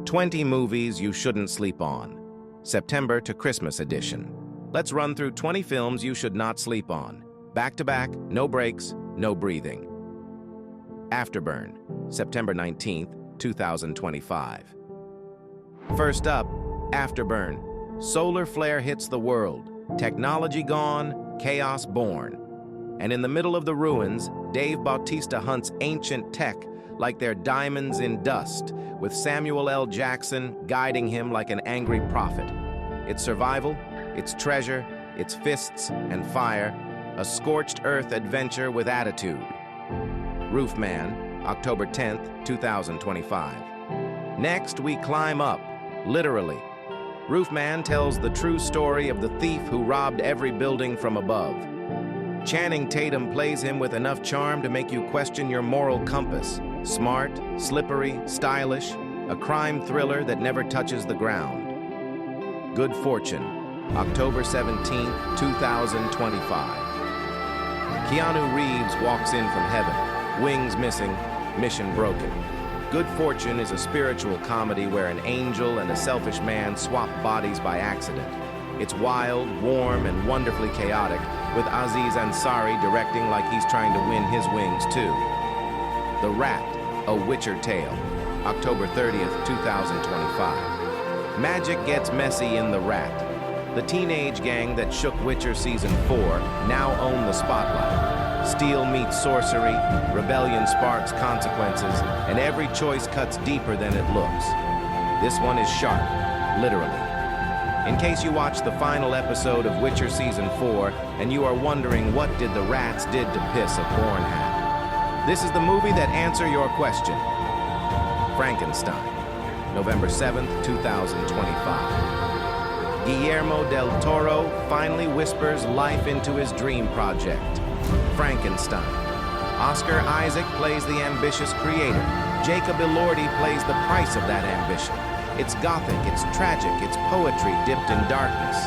20 movies you shouldn't sleep on. September to Christmas edition. Let's run through 20 films you should not sleep on. Back to back, no breaks, no breathing. Afterburn, September 19th, 2025. First up, Afterburn. Solar flare hits the world. Technology gone, chaos born. And in the middle of the ruins, Dave Bautista hunts ancient tech like they're diamonds in dust, with Samuel L. Jackson guiding him like an angry prophet. It's survival, it's treasure, it's fists and fire, a scorched earth adventure with attitude. Roofman, October 10th, 2025. Next, we climb up, literally. Roofman tells the true story of the thief who robbed every building from above. Channing Tatum plays him with enough charm to make you question your moral compass. Smart, slippery, stylish, a crime thriller that never touches the ground. Good Fortune, October 17th, 2025. Keanu Reeves walks in from heaven, wings missing, mission broken. Good Fortune is a spiritual comedy where an angel and a selfish man swap bodies by accident. It's wild, warm, and wonderfully chaotic, with Aziz Ansari directing like he's trying to win his wings too. The Rat, A Witcher Tale, October 30th, 2025. Magic gets messy in The Rat. The teenage gang that shook Witcher Season 4 now own the spotlight. Steel meets sorcery, rebellion sparks consequences, and every choice cuts deeper than it looks. This one is sharp, literally. In case you watched the final episode of Witcher Season 4 and you are wondering what did the rats did to piss a corn hat, this is the movie that answers your question. Frankenstein, November 7th, 2025. Guillermo del Toro finally whispers life into his dream project, Frankenstein. Oscar Isaac plays the ambitious creator. Jacob Elordi plays the price of that ambition. It's gothic, it's tragic, it's poetry dipped in darkness.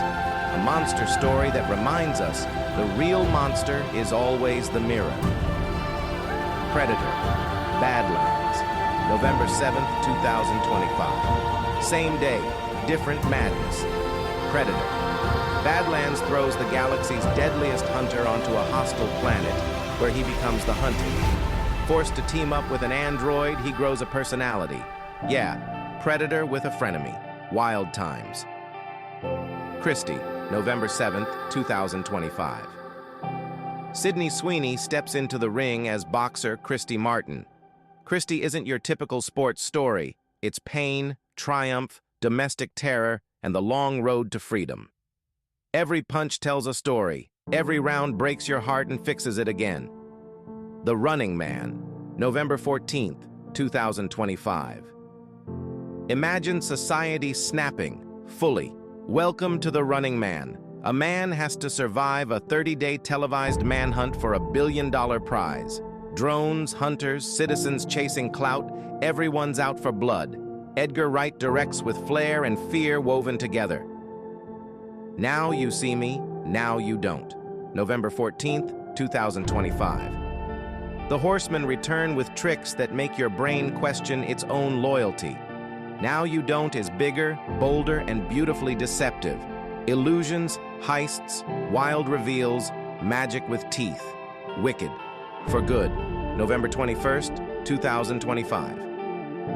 A monster story that reminds us the real monster is always the mirror. Predator, Badlands, November 7th, 2025. Same day, different madness. Predator. Badlands throws the galaxy's deadliest hunter onto a hostile planet where he becomes the hunted. Forced to team up with an android, he grows a personality. Yeah, Predator with a frenemy. Wild times. Christy, November 7th, 2025. Sydney Sweeney steps into the ring as boxer Christy Martin. Christy isn't your typical sports story. It's pain, triumph, domestic terror, and the long road to freedom. Every punch tells a story. Every round breaks your heart and fixes it again. The Running Man, November 14th, 2025. Imagine society snapping, fully. Welcome to The Running Man. A man has to survive a 30-day televised manhunt for $1 billion prize. Drones, hunters, citizens chasing clout, everyone's out for blood. Edgar Wright directs with flair and fear woven together. Now You See Me, Now You Don't. November 14th, 2025. The Horsemen return with tricks that make your brain question its own loyalty. Now You Don't is bigger, bolder, and beautifully deceptive. Illusions, heists, wild reveals, magic with teeth. Wicked. For Good. November 21st, 2025.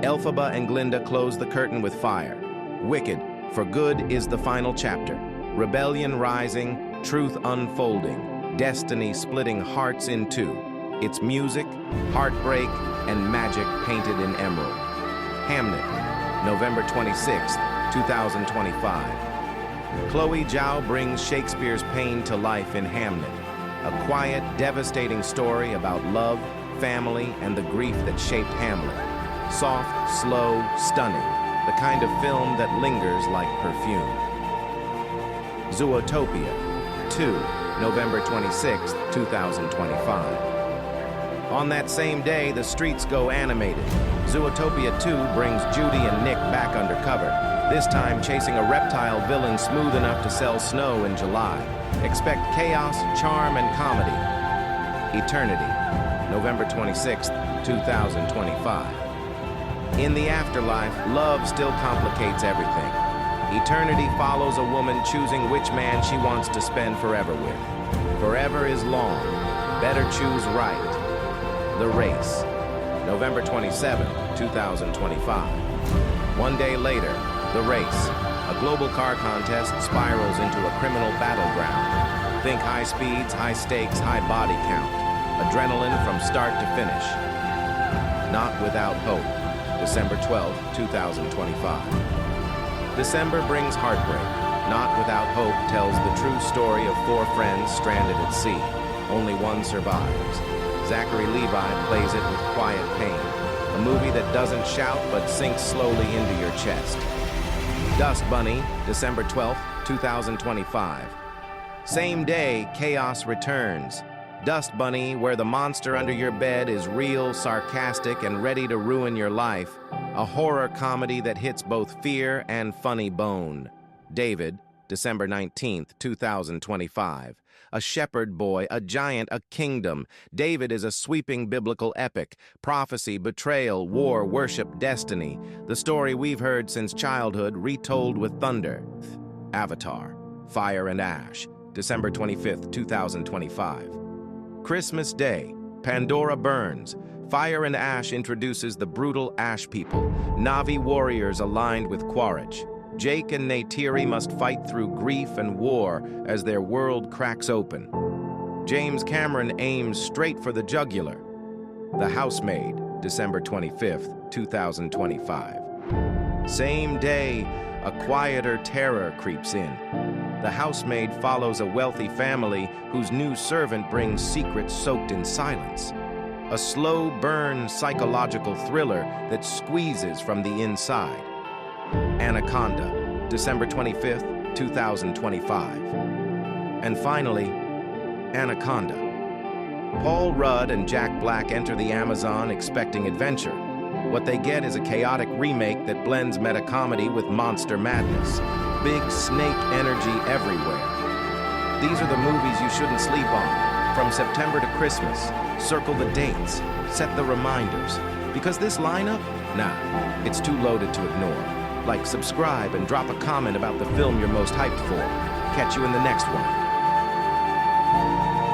Elphaba and Glinda close the curtain with fire. Wicked. For Good is the final chapter. Rebellion rising, truth unfolding, destiny splitting hearts in two. It's music, heartbreak, and magic painted in emerald. Hamnet, November 26th, 2025. Chloe Zhao brings Shakespeare's pain to life in Hamnet, a quiet, devastating story about love, family, and the grief that shaped Hamlet. Soft, slow, stunning, the kind of film that lingers like perfume. Zootopia 2, November 26, 2025. On that same day, the streets go animated. Zootopia 2 brings Judy and Nick back undercover, this time chasing a reptile villain smooth enough to sell snow in July. Expect chaos, charm, and comedy. Eternity, November 26, 2025. In the afterlife, love still complicates everything. Eternity follows a woman choosing which man she wants to spend forever with. Forever is long. Better choose right. The Race. November 27, 2025. One day later, The Race. A global car contest spirals into a criminal battleground. Think high speeds, high stakes, high body count. Adrenaline from start to finish. Not Without Hope. December 12, 2025. December brings heartbreak. Not Without Hope tells the true story of four friends stranded at sea. Only one survives. Zachary Levi plays it with quiet pain. A movie that doesn't shout but sinks slowly into your chest. Dust Bunny, December 12, 2025. Same day, chaos returns. Dust Bunny, where the monster under your bed is real, sarcastic, and ready to ruin your life. A horror comedy that hits both fear and funny bone. David, December 19, 2025. A shepherd boy, a giant, a kingdom. David is a sweeping biblical epic. Prophecy, betrayal, war, worship, destiny. The story we've heard since childhood, retold with thunder. Avatar, Fire and Ash, December 25, 2025. Christmas Day, Pandora Burns. Fire and Ash introduces the brutal Ash people, Na'vi warriors aligned with Quaritch. Jake and Neytiri must fight through grief and war as their world cracks open. James Cameron aims straight for the jugular. The Housemaid, December 25th, 2025. Same day, a quieter terror creeps in. The Housemaid follows a wealthy family whose new servant brings secrets soaked in silence. A slow burn psychological thriller that squeezes from the inside. Anaconda, December 25th, 2025. And finally, Anaconda. Paul Rudd and Jack Black enter the Amazon expecting adventure. What they get is a chaotic remake that blends meta-comedy with monster madness. Big snake energy everywhere. These are the movies you shouldn't sleep on. From September to Christmas, circle the dates, set the reminders. Because this lineup, nah, it's too loaded to ignore. Like, subscribe, and drop a comment about the film you're most hyped for. Catch you in the next one.